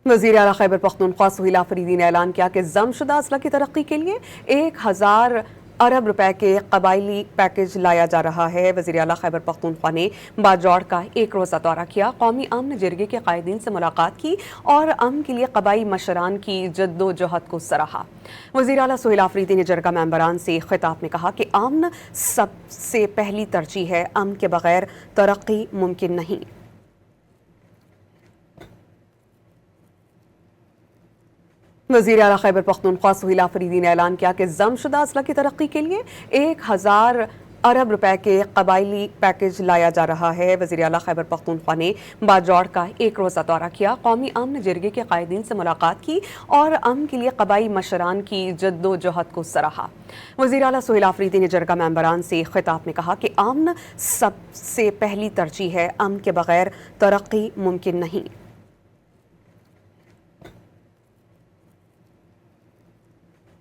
وزیر اعلیٰ خیبر پختونخوا سہیل آفریدی نے اعلان کیا کہ ضم شدہ اضلاع کی ترقی کے لیے 1000 ارب روپے کے قبائلی پیکج لایا جا رہا ہے۔ وزیر اعلیٰ خیبر پختونخوا نے باجوڑ کا ایک روزہ دورہ کیا، قومی امن جرگے کے قائدین سے ملاقات کی اور امن کے لیے قبائلی مشران کی جدوجہد کو سراہا۔ وزیر اعلیٰ سہیل آفریدی نے جرگہ ممبران سے خطاب میں کہا کہ امن سب سے پہلی ترجیح ہے، امن کے بغیر ترقی ممکن نہیں۔ وزیر اعلیٰ خیبر پختونخوا سہیل آفریدی نے اعلان کیا کہ ضم شدہ اضلاع کی ترقی کے لیے 1000 ارب روپے کے قبائلی پیکج لایا جا رہا ہے۔ وزیر اعلیٰ خیبر پختونخوا نے باجوڑ کا ایک روزہ دورہ کیا، قومی امن جرگے کے قائدین سے ملاقات کی اور امن کے لیے قبائلی مشران کی جدوجہد کو سراہا۔ وزیر اعلیٰ سہیل آفریدی نے جرگہ ممبران سے خطاب میں کہا کہ امن سب سے پہلی ترجیح ہے، امن کے بغیر ترقی ممکن نہیں۔